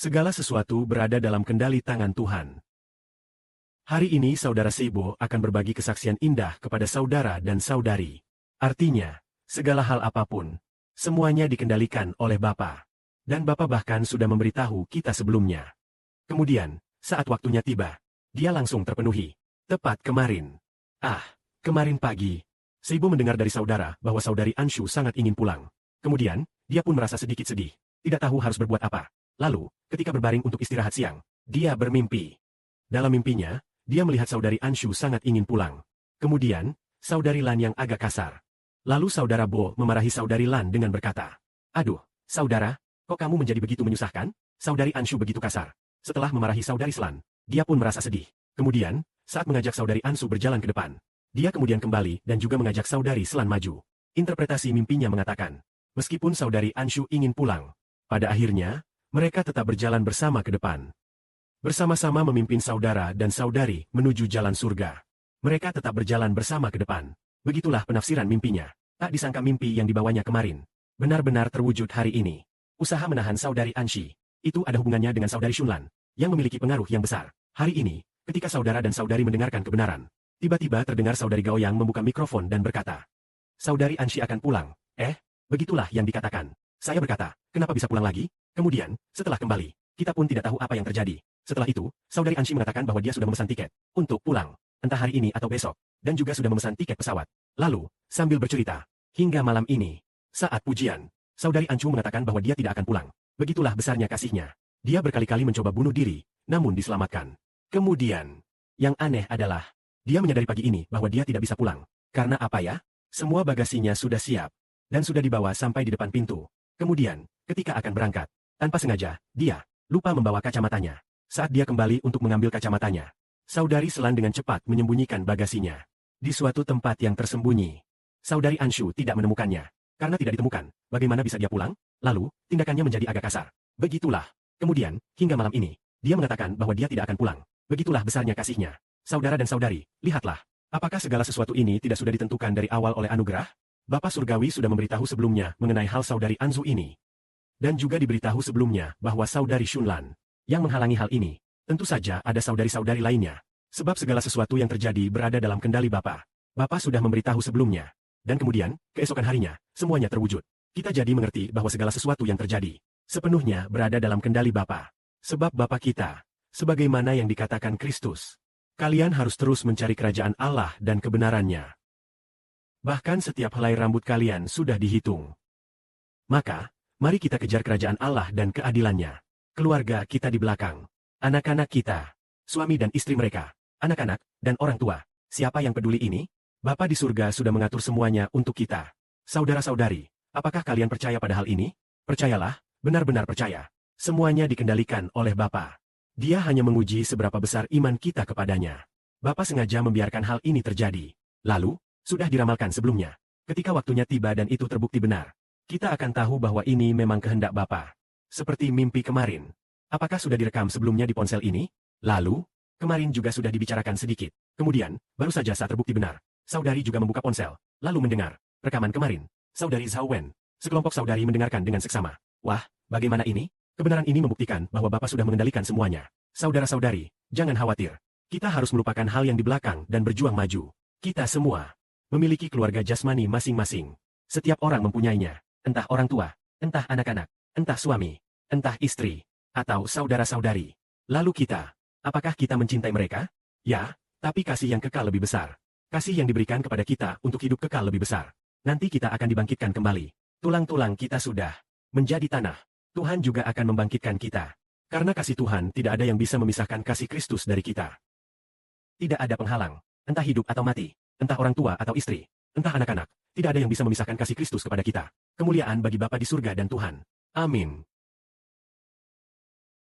Segala sesuatu berada dalam kendali tangan Tuhan. Hari ini Saudara Seibo akan berbagi kesaksian indah kepada saudara dan saudari. Artinya, segala hal apapun, semuanya dikendalikan oleh Bapa. Dan Bapa bahkan sudah memberitahu kita sebelumnya. Kemudian, saat waktunya tiba, dia langsung terpenuhi. Tepat kemarin. Kemarin pagi, Seibo mendengar dari saudara bahwa saudari Anshu sangat ingin pulang. Kemudian, dia pun merasa sedikit sedih. Tidak tahu harus berbuat apa. Lalu, ketika berbaring untuk istirahat siang, dia bermimpi. Dalam mimpinya, dia melihat saudari Anshu sangat ingin pulang. Kemudian, saudari Lan yang agak kasar. Lalu saudara Bo memarahi saudari Lan dengan berkata, "Aduh, saudara, kok kamu menjadi begitu menyusahkan?" Saudari Anshu begitu kasar. Setelah memarahi saudari Slan, dia pun merasa sedih. Kemudian, saat mengajak saudari Anshu berjalan ke depan, dia kemudian kembali dan juga mengajak saudari Slan maju. Interpretasi mimpinya mengatakan, meskipun saudari Anshu ingin pulang, pada akhirnya, mereka tetap berjalan bersama ke depan. Bersama-sama memimpin saudara dan saudari menuju jalan surga. Mereka tetap berjalan bersama ke depan. Begitulah penafsiran mimpinya. Tak disangka mimpi yang dibawanya kemarin benar-benar terwujud hari ini. Usaha menahan saudari Anshi, itu ada hubungannya dengan saudari Shunlan, yang memiliki pengaruh yang besar. Hari ini, ketika saudara dan saudari mendengarkan kebenaran, tiba-tiba terdengar saudari Gao Yang membuka mikrofon dan berkata, "Saudari Anshi akan pulang." Begitulah yang dikatakan. Saya berkata, "Kenapa bisa pulang lagi?" Kemudian, setelah kembali, kita pun tidak tahu apa yang terjadi. Setelah itu, saudari Anshi mengatakan bahwa dia sudah memesan tiket untuk pulang, entah hari ini atau besok, dan juga sudah memesan tiket pesawat. Lalu, sambil bercerita, hingga malam ini, saat pujian, saudari Anshu mengatakan bahwa dia tidak akan pulang. Begitulah besarnya kasihnya. Dia berkali-kali mencoba bunuh diri, namun diselamatkan. Kemudian, yang aneh adalah, dia menyadari pagi ini bahwa dia tidak bisa pulang. Karena apa ya? Semua bagasinya sudah siap, dan sudah dibawa sampai di depan pintu. Kemudian, ketika akan berangkat, tanpa sengaja, dia lupa membawa kacamatanya. Saat dia kembali untuk mengambil kacamatanya, saudari Selan dengan cepat menyembunyikan bagasinya di suatu tempat yang tersembunyi. Saudari Anshu tidak menemukannya. Karena tidak ditemukan, bagaimana bisa dia pulang? Lalu, tindakannya menjadi agak kasar. Begitulah. Kemudian, hingga malam ini, dia mengatakan bahwa dia tidak akan pulang. Begitulah besarnya kasihnya. Saudara dan saudari, lihatlah. Apakah segala sesuatu ini tidak sudah ditentukan dari awal oleh anugerah? Bapa Surgawi sudah memberitahu sebelumnya mengenai hal saudari Anzu ini. Dan juga diberitahu sebelumnya bahwa saudari Shunlan yang menghalangi hal ini. Tentu saja ada saudari-saudari lainnya. Sebab segala sesuatu yang terjadi berada dalam kendali Bapa. Bapa sudah memberitahu sebelumnya. Dan kemudian, keesokan harinya, semuanya terwujud. Kita jadi mengerti bahwa segala sesuatu yang terjadi sepenuhnya berada dalam kendali Bapa. Sebab Bapa kita, sebagaimana yang dikatakan Kristus, kalian harus terus mencari kerajaan Allah dan kebenarannya. Bahkan setiap helai rambut kalian sudah dihitung. Maka, mari kita kejar kerajaan Allah dan keadilannya. Keluarga kita di belakang, anak-anak kita, suami dan istri mereka, anak-anak, dan orang tua. Siapa yang peduli ini? Bapa di surga sudah mengatur semuanya untuk kita. Saudara-saudari, apakah kalian percaya pada hal ini? Percayalah, benar-benar percaya. Semuanya dikendalikan oleh Bapa. Dia hanya menguji seberapa besar iman kita kepadanya. Bapa sengaja membiarkan hal ini terjadi. Lalu, sudah diramalkan sebelumnya. Ketika waktunya tiba dan itu terbukti benar, kita akan tahu bahwa ini memang kehendak Bapa. Seperti mimpi kemarin. Apakah sudah direkam sebelumnya di ponsel ini? Lalu, kemarin juga sudah dibicarakan sedikit. Kemudian, baru saja saat terbukti benar, saudari juga membuka ponsel, lalu mendengar rekaman kemarin. Saudari Zhao Wen. Sekelompok saudari mendengarkan dengan seksama. Wah, bagaimana ini? Kebenaran ini membuktikan bahwa Bapa sudah mengendalikan semuanya. Saudara-saudari, jangan khawatir. Kita harus melupakan hal yang di belakang dan berjuang maju. Kita semua memiliki keluarga jasmani masing-masing. Setiap orang mempunyainya. Entah orang tua, entah anak-anak, entah suami, entah istri, atau saudara-saudari. Lalu kita, apakah kita mencintai mereka? Ya, tapi kasih yang kekal lebih besar. Kasih yang diberikan kepada kita untuk hidup kekal lebih besar. Nanti kita akan dibangkitkan kembali. Tulang-tulang kita sudah menjadi tanah. Tuhan juga akan membangkitkan kita. Karena kasih Tuhan tidak ada yang bisa memisahkan kasih Kristus dari kita. Tidak ada penghalang, entah hidup atau mati, entah orang tua atau istri, entah anak-anak, tidak ada yang bisa memisahkan kasih Kristus kepada kita. Kemuliaan bagi Bapa di surga dan Tuhan. Amin.